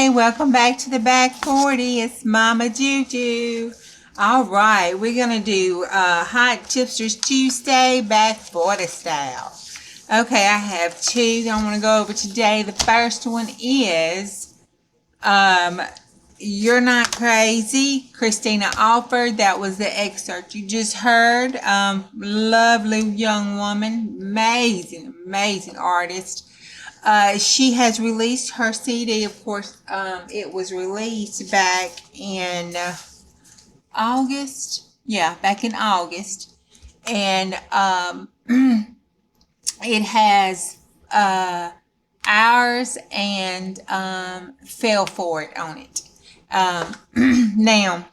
Hey, welcome back to the Back 40. It's Mama Juju. All right, we're going to do Hot Tipsters Tuesday Back 40 style. Okay, I have two that I want to go over today. The first one is You're Not Crazy, Christina Alford. That was the excerpt you just heard. Lovely young woman, amazing artist. She has released her CD. Of course, it was released back in August. Yeah, back in August. And it has Ours and Fell For It on it. Now,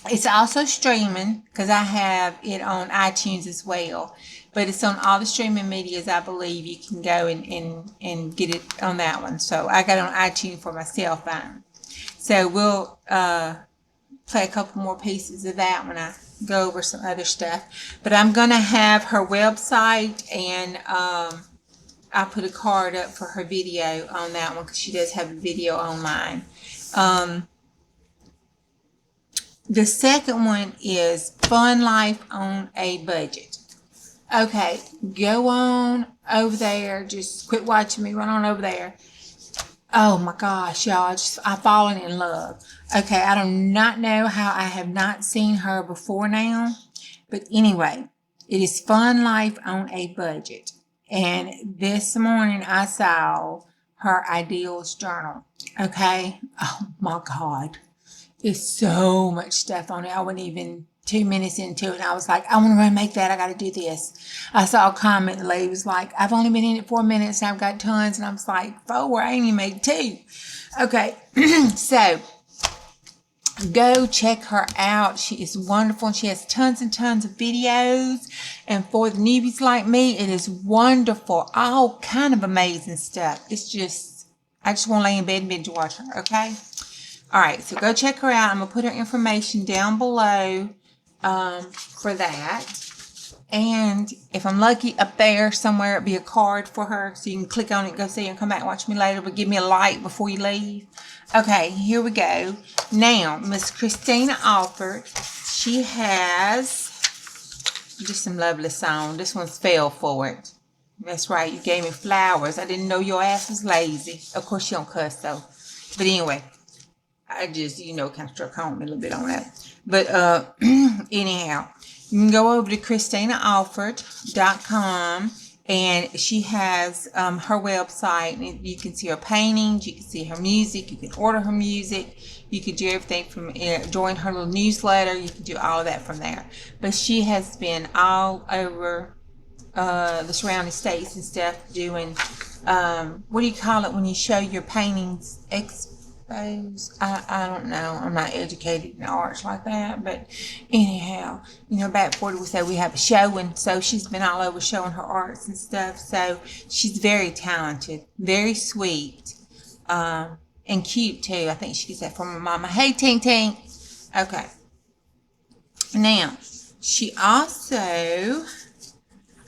it's also streaming because I have it on iTunes as well. But it's on all the streaming medias, I believe. You can go and get it on that one. So I got it on iTunes for my cell phone. So we'll play a couple more pieces of that when I go over some other stuff. But I'm going to have her website, and I'll put a card up for her video on that one because she does have a video online. The second one is Fun Life on a Budget. Okay, go on over there. Just quit watching me. Run on over there. Oh my gosh, y'all. I've fallen in love. Okay, I do not know how I have not seen her before now. But anyway, it is Fun Life on a Budget. And this morning I saw her Ideals Journal. Okay. Oh my God. There's so much stuff on it. I wasn't even 2 minutes into it, and I was like, I want to run and make that. I got to do this. I saw a comment. The lady was like, I've only been in it 4 minutes, and I've got tons. And I was like, 4? I ain't even made 2. Okay. So go check her out. She is wonderful. She has tons and tons of videos. And for the newbies like me, it is wonderful. All kind of amazing stuff. It's just, I just want to lay in bed and binge watch her. Okay. All right. So go check her out. I'm going to put her information down below for that. And if I'm lucky, up there somewhere, it'll be a card for her. So you can click on it, go see her, and come back and watch me later. But give me a like before you leave. Okay, here we go. Now, Miss Christina Alford, she has just some lovely song. This one's Fell For It. That's right, you gave me flowers. I didn't know your ass was lazy. Of course, she don't cuss, though. But anyway, I just, kind of struck home a little bit on that. But anyhow, you can go over to ChristinaAlford.com. And she has her website, and you can see her paintings, you can see her music, you can order her music, you can do everything from join her little newsletter, you can do all of that from there. But she has been all over the surrounding states and stuff doing, what do you call it when you show your paintings exposed? I don't know. I'm not educated in arts like that. But anyhow, back 40 we say we have a show, and so she's been all over showing her arts and stuff. So she's very talented, very sweet, and cute too. I think she gets that from her mama. Hey, Tink Tink. Okay. Now, she also,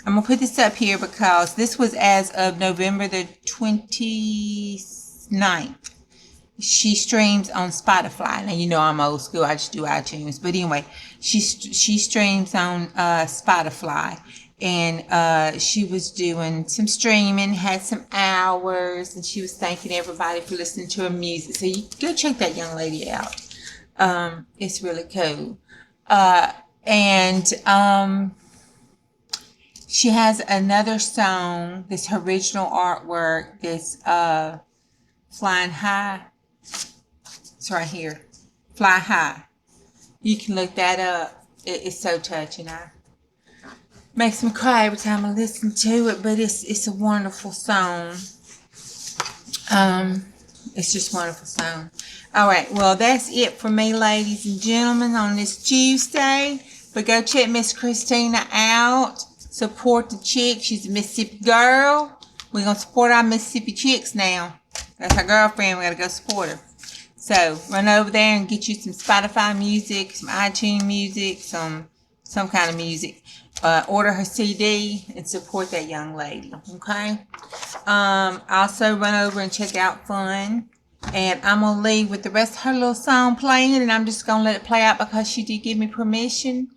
I'm going to put this up here because this was as of November the 29th. She streams on Spotify. Now, I'm old school. I just do iTunes. But anyway, she streams on Spotify. And she was doing some streaming, had some hours, and she was thanking everybody for listening to her music. So you go check that young lady out. It's really cool. And she has another song, this original artwork, this Flying High. It's right here. Fly High. You can look that up. It's so touching. Makes me cry every time I listen to it, but it's a wonderful song. It's just a wonderful song. All right, well, that's it for me, ladies and gentlemen, on this Tuesday. But go check Miss Christina out. Support the chick. She's a Mississippi girl. We're going to support our Mississippi chicks now. That's our girlfriend. We got to go support her. So run over there and get you some Spotify music, some iTunes music, some kind of music. Order her CD and support that young lady. Okay. Also run over and check out Fun And I'm going to leave with the rest of her little song playing, and I'm just going to let it play out because she did give me permission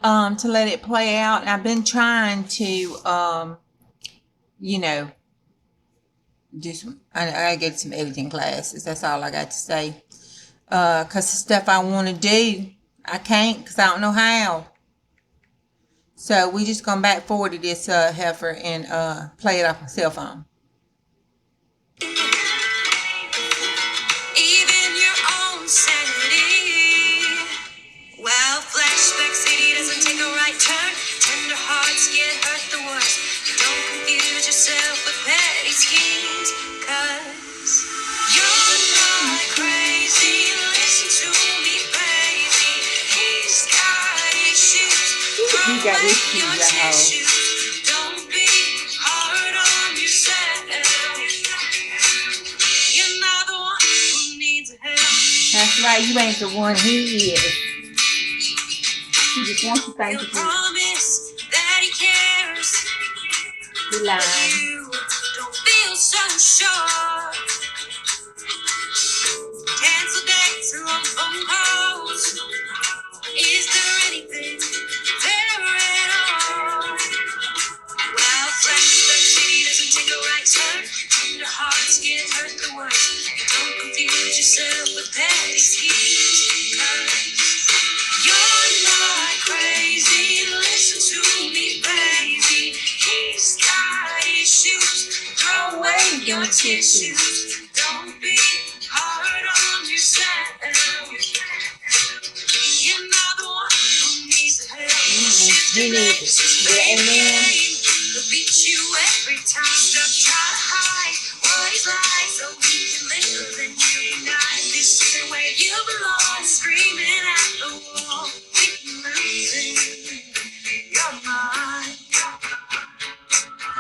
to let it play out. And I've been trying to, you know, just, I get some editing classes. That's all I got to say. Because the stuff I want to do, I can't because I don't know how. So we just going back forward to this heifer and play it off my cell phone. Even your own sanity. Well, flashback city doesn't take a right turn. Tender hearts get hurt the worst. Don't confuse yourself with petty schemes, 'cause you're not crazy. Listen to me, baby. He's got issues. He got issues, tissues. Don't be hard on yourself. You're not the one who needs help. That's right, you ain't the one, he is. He just wants to thank you. Promise that he cares. He lied. But you don't feel so sure. Cancel dates and long phone calls. Is there anything there at all? Well, flashback city doesn't take a right turn. Tender hearts get hurt the worst. Don't confuse yourself with petty schemes, 'cause you're not crazy. Listen to me, baby. He's got issues. Throw away your tissues. Don't be hard on yourself. You're not the one who needs help. Shift your legs, baby. He'll beat you every time. Stop trying to hide what he's like so he can live and you can die. This isn't where you belong. Screaming at the wall. Thinking losing your mind.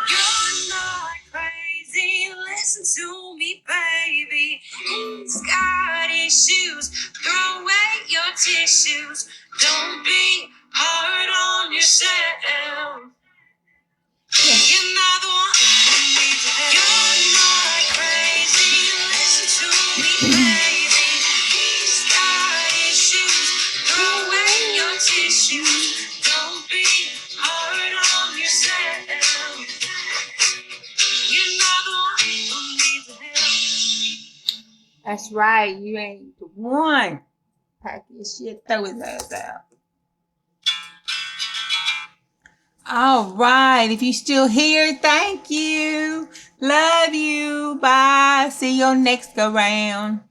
You're not crazy. Listen to me, baby. He's got issues. Throw away your tissues. Don't be hard on yourself. You're not the one who needs help. You're not crazy. Listen to me, baby. He's got issues. Throw away your tissues. Don't be hard on yourself. You're not the one who needs help. That's right. You ain't the one. Pack your shit. Throw his ass out. All right. If you're still here, thank you. Love you. Bye. See you on next go round.